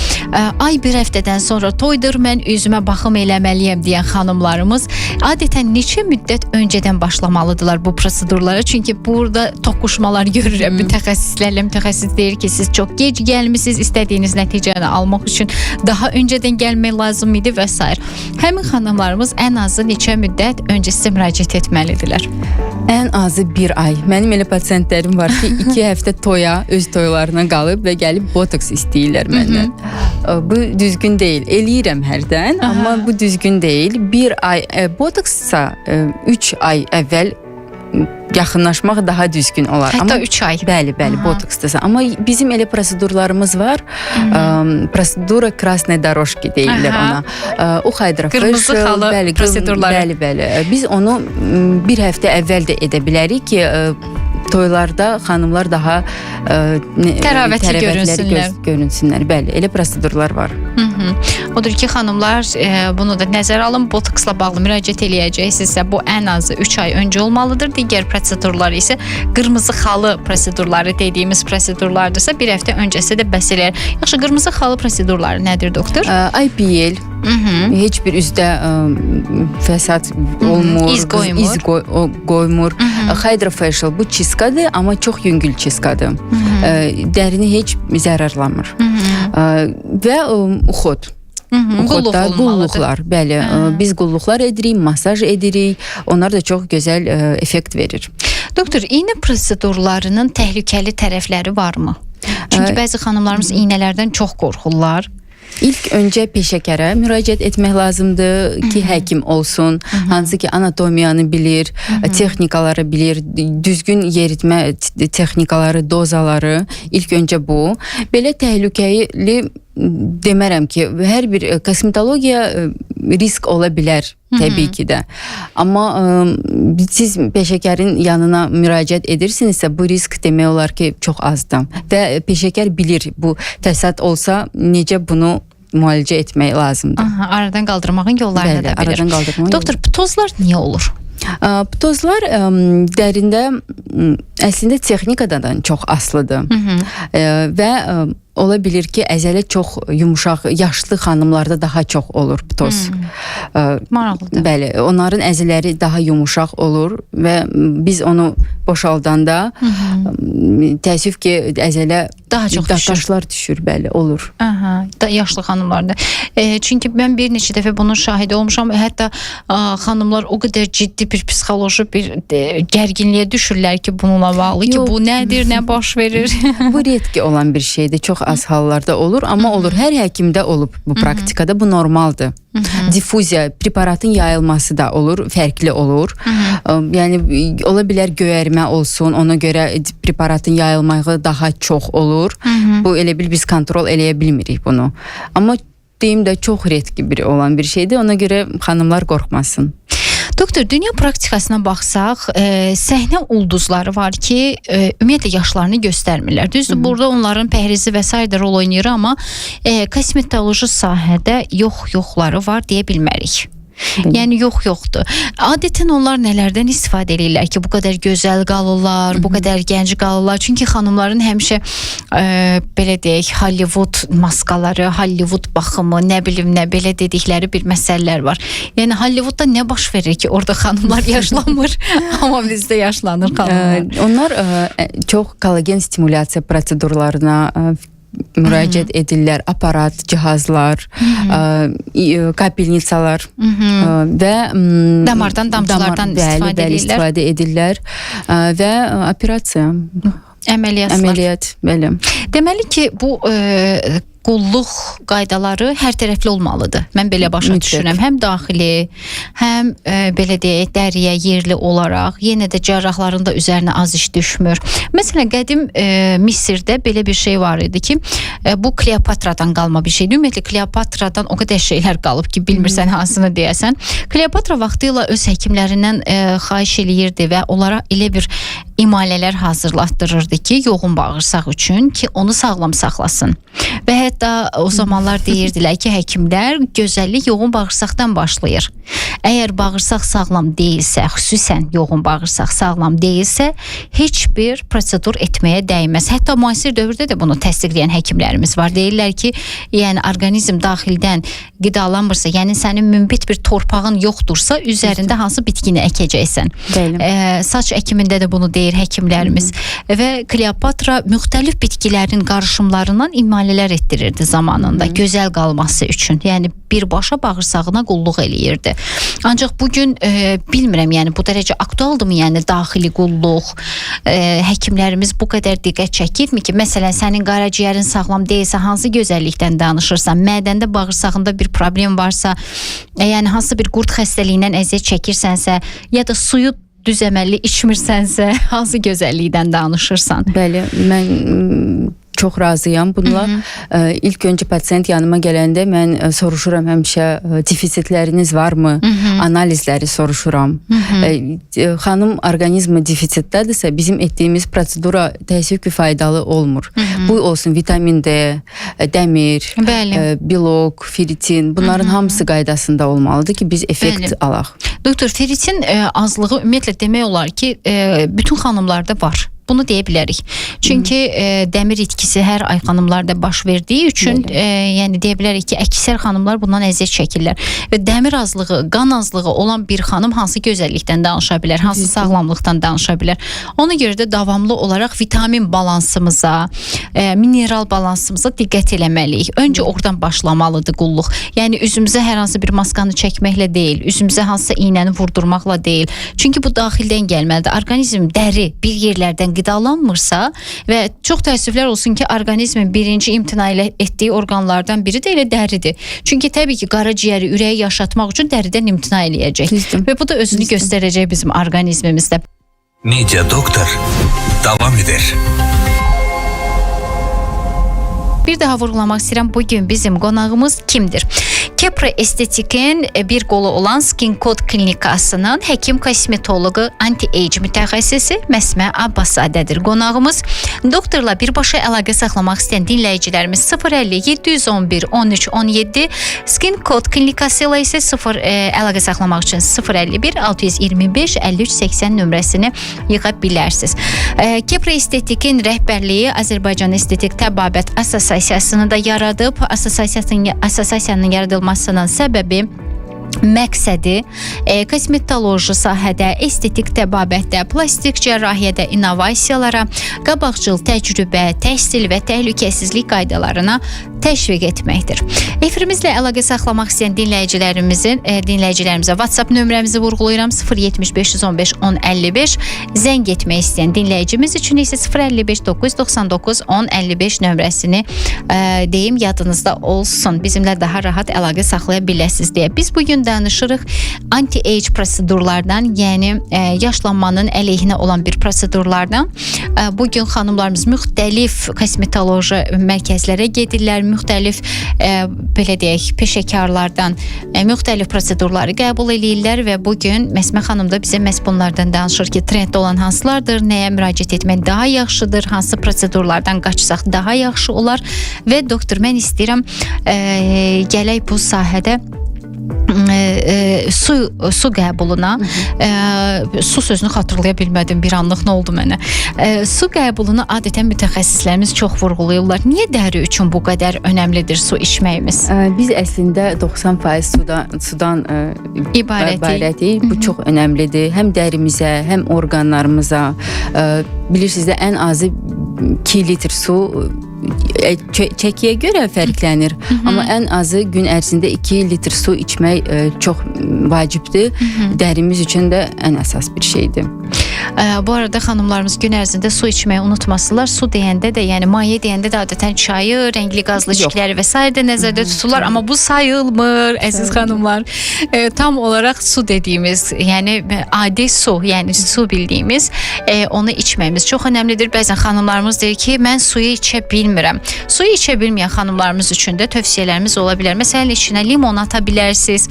ay bir həftədən sonra toydur, mən üzümə baxım eləməliyəm deyən xanımlarımız adətən neçə müddət öncədən başlamalıdırlar bu prosedurlara? Çünki burada toqquşmalar görürəm mütəxəssislərlə. Mütəxəssis deyir ki, siz çox gec gəlmisiniz, istədiyiniz nəticəni almaq üçün daha öncədən gəlmək lazım idi və s. Həmin xanımlarımız ən azı neçə müddət öncə sizə müraciət etməlidirlər? Ən azı bir ay. Mənim elə pasiyentlərim var ki, 2 həftə toya, öz toylarına qalıb və gəlib botoks istəyirlər məndən. Bu düzgün deyil. Eləyirəm hərdən, amma bu düzgün deyil. Bir ay botokssa 3 ay əvvəl yaxınlaşmaq daha düzgün olar. Hətta 3 ay. Bəli, botoksdasa. Amma bizim elə prosedurlarımız var. Prosedura krasnaya doroşki deyirlər ona. O hydrofacial, qırmızı xalı prosedurları. Bəli. Biz onu bir həftə əvvəl də edə bilərik ki, toylarda xanımlar daha təravətli görünsünlər. Bəli, elə prosedurlar var. Odur ki, xanımlar bunu da nəzərə alın. Botoksla bağlı müraciət eləyəcəksinizsə bu ən azı 3 ay öncə olmalıdır. Digər prosedurlar isə qırmızı xalı prosedurları dediyimiz prosedurlardırsa bir həftə öncəsi də bəs eləyər. Yaxşı, qırmızı xalı prosedurları nədir doktor? IPL heç bir üzdə fəsad olmur, iz qoymur. Hydrofacial bu çiskadır, amma çox yüngül çiskadır. Dərini heç zərərlamır. Və uxod. Qulluqlar, bəli. Biz qulluqlar edirik, masaj edirik. Onlar da çox gözəl effekt verir. Doktor, iynə prosedurlarının təhlükəli tərəfləri varmı? Çünki bəzi xanımlarımız iynələrdən çox qorxurlar. İlk öncə peşəkara müraciət etmək lazımdır ki, həkim olsun, hansı ki anatomiyanı bilir, texnikaları bilir, düzgün yeritmə texnikaları, dozaları. İlk öncə bu. Belə təhlükəli demərəm ki, hər bir kosmetologiya risk ola bilər. Təbii ki də. Amma siz peşəkarın yanına müraciət edirsinizsə, bu risk demək olar ki, çox azdır. Və peşəkar bilir, bu fəsad olsa necə bunu müalicə etmək lazımdır. Aha, aradan qaldırmağın yollarını Bəli, da bilir. aradan qaldırmağın Doktor, tozlar niyə olur? Tozlar dərində əslində texnikadan çox asılıdır. Və ola bilir ki, əzələ çox yumuşaq, yaşlı xanımlarda daha çox olur toz. Maraqlıdır. Bəli, onların əzələri daha yumuşaq olur və biz onu boşaldanda təəssüf ki, əzələ daha çox düşür. Daşlar düşür, bəli, olur. Aha, da yaşlı xanımlarda. Çünki mən bir neçə dəfə bunun şahidi olmuşam. Hətta xanımlar o qədər ciddi bir psixoloji bir gərginliyə düşürlər ki, bununla bağlı ki, bu nədir, nə baş verir? Bu retki olan bir şeydir. Çox az hallarda olur, amma olur. Hər həkimdə olub bu praktikada. Bu normaldır. Difuziya, preparatın yayılması da olur, fərqli olur. Yəni ola bilər göyərmə olsun, ona görə preparatın yayılmağı daha çox olur. Bu elə bil biz kontrol eləyə bilmirik bunu. Amma deyim də çox retki bir olan bir şeydir. Ona görə xanımlar qorxmasın. Doktor, dünya praktikasına baxsaq, səhnə ulduzları var ki, ümumiyyətlə yaşlarını göstərmirlər. Düzdür, burada onların pəhrizi və s. rol oynayır, amma kosmetoloji sahədə yoxları var deyə bilmərik. Yəni yoxdur. Adətən onlar nələrdən istifadə edirlər ki, bu qədər gözəl qalırlar, bu qədər gənc qalırlar? Çünki xanımların həmişə belə deyək, Hollywood maskaları, Hollywood baxımı, nə bilim nə belə dedikləri bir məsələlər var. Yəni Hollywoodda nə baş verir ki, orada xanımlar yaşlanmır, amma bizdə yaşlanır xanımlar. Onlar çox kollagen stimulyasiya prosedurlarına müraciət edirlər, aparat, cihazlar, kapelnitsalar və damardan, damcılardan istifadə edirlər və operasiya, əməliyyat, bəli. Deməli ki, bu qulluq qaydaları hər tərəfli olmalıdır. Mən belə başa düşürəm. Həm daxili, həm belə deyək, dəriyə yerli olaraq, yenə də cərrahların da üzərinə az iş düşmür. Məsələn, qədim Misirdə belə bir şey var idi ki, bu Kleopatradan qalma bir şeydir. Ümumiyyətlə, Kleopatradan o qədər şeylər qalıb ki, bilmirsən hansını deyəsən. Kleopatra vaxtıyla öz həkimlərindən xahiş eləyirdi və onlara elə bir imalələr hazırlatdırırdı ki, yoğun bağırsaq üçün ki, onu sağlam saxlasın. Və hətta o zamanlar deyirdilər ki, həkimlər gözəllik yoğun bağırsaqdan başlayır. Əgər bağırsaq sağlam deyilsə, xüsusən yoğun bağırsaq sağlam deyilsə, heç bir prosedur etməyə dəyməz. Hətta müasir dövrdə də bunu təsdiqləyən həkimlərimiz var. Deyirlər ki, yəni orqanizm daxildən qidalanmırsa, yəni sənin münbit bir torpağın yoxdursa, üzərində hansı bitkini əkəcəksən. Saç əkimində də bunu deyir həkimlərimiz. Və Kleopatra müxtəlif bitkilərin qarışımlarından imalələr etdirirdi zamanında, gözəl qalması üçün. Yəni birbaşa bağırsağına qulluq eləyirdi. Ancaq bugün bilmirəm, yəni bu dərəcə aktualdırmı, yəni daxili qulluq, həkimlərimiz bu qədər diqqət çəkirmi ki, məsələn, sənin qaraciyərin sağlam deyilsə, hansı gözəllikdən danışırsan, mədəndə, bağırsağında bir problem varsa, yəni hansı bir qurd xəstəliyindən əziyyət çəkirsənsə, ya da suyu düz əməlli içmirsənsə, hansı gözəllikdən danışırsan? Bəli, mən çox razıyam bununla. İlk öncə pasient yanıma gələndə mən soruşuram həmişə defisitləriniz varmı? Analizləri soruşuram. Xanım orqanizmi defisitdədirsə, bizim etdiyimiz prosedura təəssüf ki, faydalı olmur. Bu olsun vitamin D, dəmir, biolog, feritin, bunların hamısı qaydasında olmalıdır ki, biz effekt alaq. Doktor, feritin azlığı ümumiyyətlə demək olar ki, bütün xanımlarda var. Bunu deyə bilərik. Çünki dəmir itkisi hər ay xanımlarda baş verdiyi üçün, yəni deyə bilərik ki, əksər xanımlar bundan əziyyət çəkirlər. Və dəmir azlığı, qan azlığı olan bir xanım hansı gözəllikdən danışa bilər, hansı sağlamlıqdan danışa bilər. Ona görə də davamlı olaraq vitamin balansımıza, mineral balansımıza diqqət eləməliyik. Öncə oradan başlamalıdır qulluq. Yəni üzümüzə hər hansı bir maskanı çəkməklə deyil, üzümüzə hansısa iynəni vurdurmaqla deyil. Çünki bu daxildən gəlməlidir. Orqanizm, dəri bir yerlərdən qidalanmırsa və çox təəssüflər olsun ki, orqanizmin birinci imtina etdiyi orqanlardan biri də elə dəridir. Çünki təbii ki, qaraciyəri, ürəyi yaşatmaq üçün dəridən imtina eləyəcək. Və bu da özünü göstərəcək bizim orqanizmimizdə. Media Doktor davam edir. Bir daha vurğulamaq istəyirəm, bugün bizim qonağımız kimdir? Kepra Estetik'in bir qolu olan Skin Code klinikasının həkim kosmetoloqu anti-age mütəxəssisi Məsmə Abbassadədir qonağımız. Doktorla birbaşa əlaqə saxlamaq istəyən dinləyicilərimiz 050 711 13 17, Skin Code klinikası ilə isə əlaqə saxlamaq üçün 051 625 53 80 nömrəsini yığa bilərsiniz. Kepra Estetik'in rəhbərliyi Azərbaycan Estetik Təbabət Assosiasiyasını da yaradıb. Assosiasiyanın yaradılmasının səbəbi, məqsədi kosmetoloji sahədə, estetik təbabətdə, plastik cərrahiyyədə innovasiyalara, qabaqcıl təcrübə, təhsil və təhlükəsizlik qaydalarına təşviq etməkdir. Efirimizlə əlaqə saxlamaq istəyən dinləyicilərimizə WhatsApp nömrəmizi vurğulayıram, 070 515 1055, zəng etmək istəyən dinləyicimiz üçün isə 055 999 1055 nömrəsini deyim, yadınızda olsun. Bizimlə daha rahat əlaqə saxlaya biləsiniz deyə. Biz bugün danışırıq anti-age prosedurlardan, yəni yaşlanmanın əleyhinə olan bir prosedurlardan. Bugün xanımlarımız müxtəlif kosmetoloji mərkəzlərə gedirlər, müxtəlif belə deyək, peşəkarlardan müxtəlif prosedurları qəbul edirlər və bugün Məsmə xanım da bizə məhz bunlardan danışır ki, trenddə olan hansılardır, nəyə müraciət etmək daha yaxşıdır, hansı prosedurlardan qaçsaq daha yaxşı olar və doktor, mən istəyirəm gələk bu sahədə su qəbuluna, su sözünü xatırlaya bilmədim bir anlıq, nə oldu mənə? Su qəbulunu adətən mütəxəssislərimiz çox vurğulayırlar. Niyə dəri üçün bu qədər önəmlidir su içməyimiz? Biz əslində 90% sudan ibarətik. Bu çox önəmlidir. Həm dərimizə, həm orqanlarımıza. Bilirsiniz də, ən azı 2 litr su çəkiyə görə fərqlənir. Amma ən azı gün ərzində 2 litr su içmək çox vacibdir. Dərimiz üçün də ən əsas bir şeydir. Bu arada xanımlarımız gün ərzində su içməyi unutmasınlar. Su deyəndə də, yəni maye deyəndə də adətən çayı, rəngli qazlı içkiləri və s. də nəzərdə tutulur. Amma bu sayılmır, əziz xanımlar. Tam olaraq su dediyimiz, yəni adi su, yəni su bildiyimiz, onu içməyimiz çox önəmlidir. Bəzən xanımlarımız deyir ki, mən suyu içə bilmirəm. Suyu içə bilməyən xanımlarımız üçün də tövsiyələrimiz ola bilər. Məsələn, içinə limon ata bilərsiniz.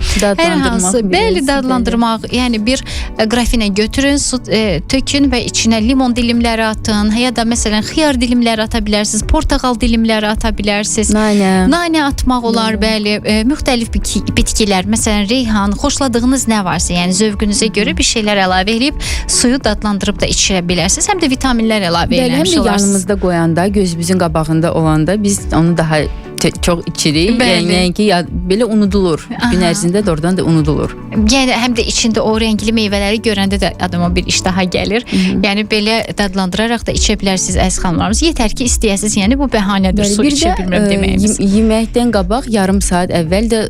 Dadlandırmaq, yəni bir qrafinə götürün, su tökün və içinə limon dilimləri atın, ya da məsələn xiyar dilimləri ata bilərsiniz, portağal dilimləri ata bilərsiniz. Nanə atmaq olar, bəli. Müxtəlif bitkilər, məsələn reyhan, xoşladığınız nə varsa, yəni zövqünüzə görə bir şeylər əlavə edib suyu dadlandırıb da içirə bilərsiniz. Həm də vitaminlər əlavə eləmiş olarsınız. Həm də yanımızda qoyanda, gözümüzün qabağında olanda biz onu daha çox içirik. Yəni ki, belə unudulur. Gün ərzində də oradan da unudulur. Yəni həm də içində o rəngli meyvələri görəndə də adama bir iştaha gəlir. Yəni belə dadlandıraraq da içə bilərsiniz əziz xanımlarımız. Yetər ki, istəyəsiniz. Yəni bu bəhanədir su içə bilmirəm deməyimiz. Yeməkdən qabaq yarım saat əvvəl də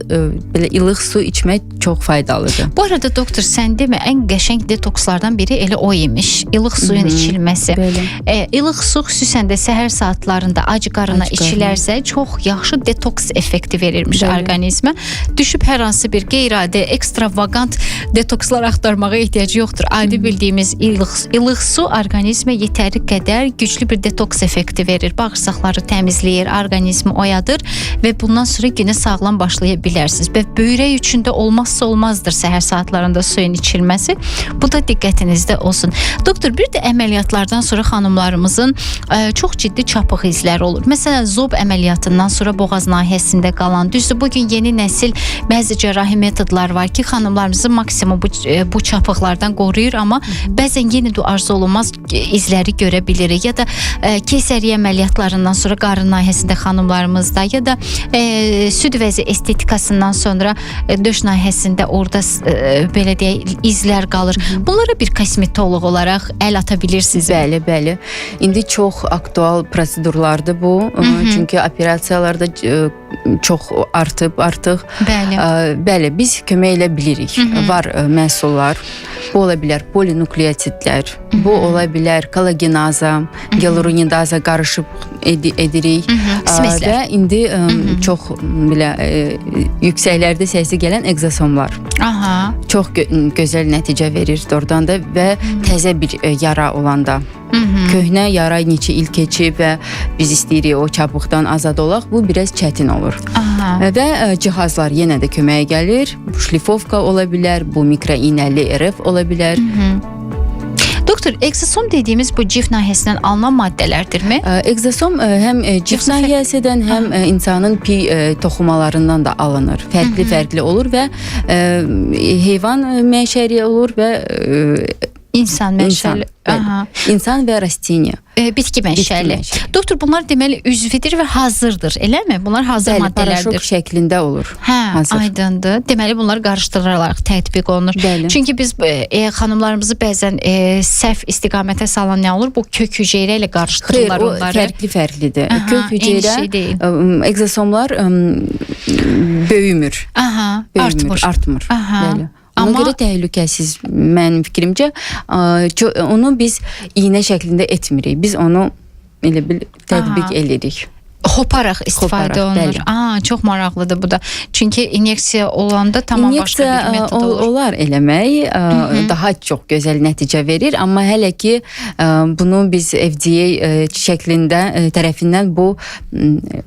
belə ilıq su içmək çox faydalıdır. Bu arada doktor, sən demə, ən qəşəng detokslardan biri elə o imiş. İlıq suyun içilməsi. İlıq su xüsusən də səhər saatlarında ac qarına içilərsə çox yaxşı detoks effekti verirmiş orqanizmə. Düşüb hər hansı bir qeyri-adi, ekstravagant detokslar axtarmağa ehtiyac yoxdur. Adi bildiyimiz ilıq su orqanizmə yetəri qədər güclü bir detoks effekti verir. Bağırsaqları təmizləyir, orqanizmi oyadır və bundan sonra günə sağlam başlaya bilərsiniz. Və böyrək üçün də olmazsa olmazdır səhər saatlarında suyun içilməsi. Bu da diqqətinizdə olsun. Doktor, bir də əməliyyatlardan sonra xanımlarımızın çox ciddi çapıq izləri olur. Məsələn, zob əməliyyatından sonra boğaz nahiyəsində qalan, düzdür, bugün yeni nəsil bəzi cərrahi metodlar var ki, xanımlarımızı maksimum bu çapıqlardan qoruyur, amma bəzən yenə də arzu olunmaz izləri görə bilirik. Ya da keysəriyyə əməliyyatlarından sonra qarın nahiyəsində xanımlarımızda, ya da süd vəzi estetikasından sonra döş nahiyəsində orada belə deyək, izlər qalır. Bunlara bir kosmetoloq olaraq əl ata bilirsiniz. Bəli, bəli. İndi çox aktual prosedurlardır bu. Çünki operasiyalarda çox artıb artıq. Bəli, biz kömək elə bilirik. Var məhsullar. Bu ola bilər polinukleotidlər, bu ola bilər kollagenaza, hialuronidaza qarışıb edirik. Smeslər. Və indi çox belə yüksəklərdə səsi gələn egzosomlar. Aha. Çox gözəl nəticə verir doğrudan da və təzə bir yara olanda. Köhnə yara neçə il keçib və biz istəyirik o çabuqdan azad olaq, bu biraz çətin olur. Aha. Və cihazlar yenə də köməyə gəlir. Bu şlifovka ola bilər, bu mikroiynəli RF ola bilər. Doktor, egzosom dediyimiz bu cif nahiyəsindən alınan maddələrdirmi? Egzosom həm cif nahiyəsindən, həm insanın pi toxumalarından da alınır. Fərqli olur və heyvan mənşəli olur və İnsan mənşəli. İnsan və rastiniya. Bitki mənşəli. Doktor, bunlar deməli üzvidir və hazırdır, eləmi? Bunlar hazır maddələrdir. Paraşok şəklində olur. Hazır. Aydındır. Deməli bunlar qarışdırılaraq tətbiq olunur. Bəli. Çünki biz xanımlarımızı bəzən səhv istiqamətə salan nə olur? Bu kök hüceyrə ilə qarışdırırlar onları. O fərqlidir. Kök hüceyrə egzosomlar böyümür. Artmır. Bəli. Ona görə təhlükəsiz mənim fikrimcə. Onu biz iynə şəklində etmirik. Biz onu elə bil tətbiq edirik. Hoparaq istifadə olunur. Çox maraqlıdır bu da. Çünki inyeksiya olanda tamam başqa bir metod olur. Olar eləmək, daha çox gözəl nəticə verir, amma hələ ki bunu biz FDA şəklində tərəfindən bu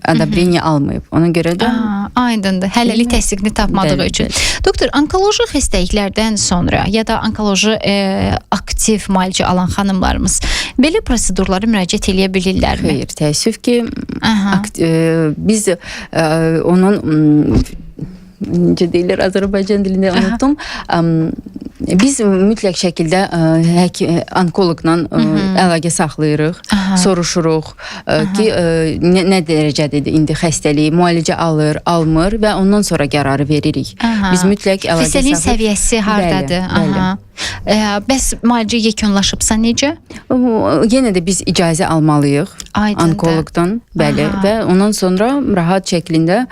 adabreniya almayıb. Ona görə də aydındır. Hələlik təsdiqini tapmadığı üçün. Doktor, onkoloji xəstəliklərdən sonra ya da onkoloji aktiv müalicə alan xanımlarımız belə prosedurlara müraciət edə bilirlərmi? Xeyr, təəssüf ki biz onun necə deyilir Azərbaycan dilində unuttum. Biz mütləq şəkildə onkoloqla əlaqə saxlayırıq, soruşuruq ki, nə dərəcədə indi xəstəliyi müalicə almır və ondan sonra qərarı veririk. Biz mütləq əlaqə saxlayırıq. Xəstəliyin səviyyəsi hardadır? Bəs müalicə yekunlaşıbsa necə? Yenə də biz icazə almalıyıq onkoloqdan, bəli, və ondan sonra rahat şəklində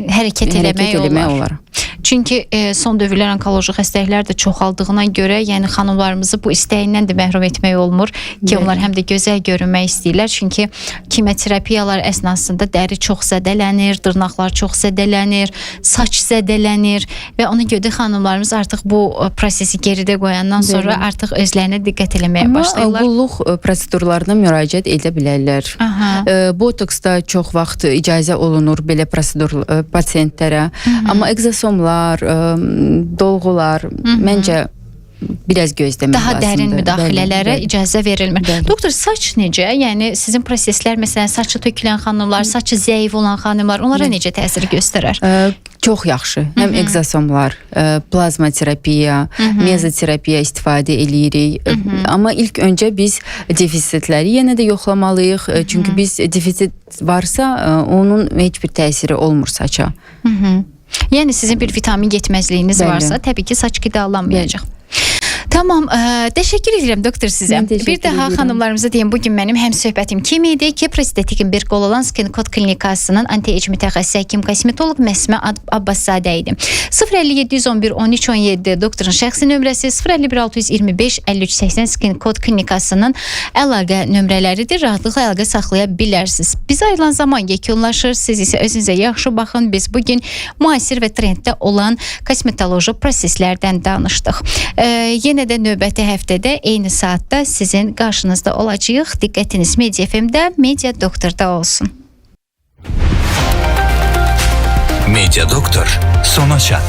hərəkət eləmək olar. Çünki son dövrlər onkoloji xəstəliklər də çoxaldığına görə, yəni xanımlarımızı bu istəyindən də məhrum etmək olmur ki, onlar həm də gözəl görünmək istəyirlər. Çünki kimyoterapiyalar əsnasında dəri çox zədələnir, dırnaqlar çox zədələnir, saç zədələnir və ona görə də xanımlarımız artıq bu prosesi geridə qoyandan sonra artıq özlərinə diqqət eləməyə başlayırlar. Amma qulluq prosedurlarına müraciət edə bilərlər. Botoksda çox vaxt icazə olunur belə prosedur pasientlərə, amma egzosomlar, dolğular məncə biraz gözləmək daha lazımdır. Dərin müdaxilələrə icazə verilmir. Doktor, saç necə? Yəni sizin proseslər, məsələn, saçı tökülən xanımlar, saçı zəif olan xanımlar, onlara necə təsir göstərər? Çox yaxşı. Həm egzosomlar, plazma terapiya, mezoterapiya istifadə eləyirik. Amma ilk öncə biz defisitləri yenə də yoxlamalıyıq. Çünki biz defisit varsa, onun heç bir təsiri olmur saça. Yəni sizin bir vitamin yetməzliyiniz varsa, təbii ki, saç qidalanmayacaq. Tamam, təşəkkür edirəm doktor sizə. Bir daha xanımlarımıza deyim, bugün mənim həm söhbətim kim idi ki, Prostetikin bir qol olan Skin Code klinikasının anti-age mütəxəssisi həkim kosmetoloq Məsmə Abbaszadə idi. 050-711-1317 doktorun şəxsi nömrəsi, 051-625-5380 Skin Code klinikasının əlaqə nömrələridir. Rahatlıqla əlaqə saxlaya bilərsiniz. Biz ayrılan zaman yekunlaşır, siz isə özünüzə yaxşı baxın. Biz bugün müasir və trenddə olan kosmetoloji proseslərdən danışdıq. Yenə də növbəti həftədə eyni saatda sizin qarşınızda olacağıq. Diqqətiniz Media FM-də, Media Doktor'da olsun. Media Doktor sona çatdı.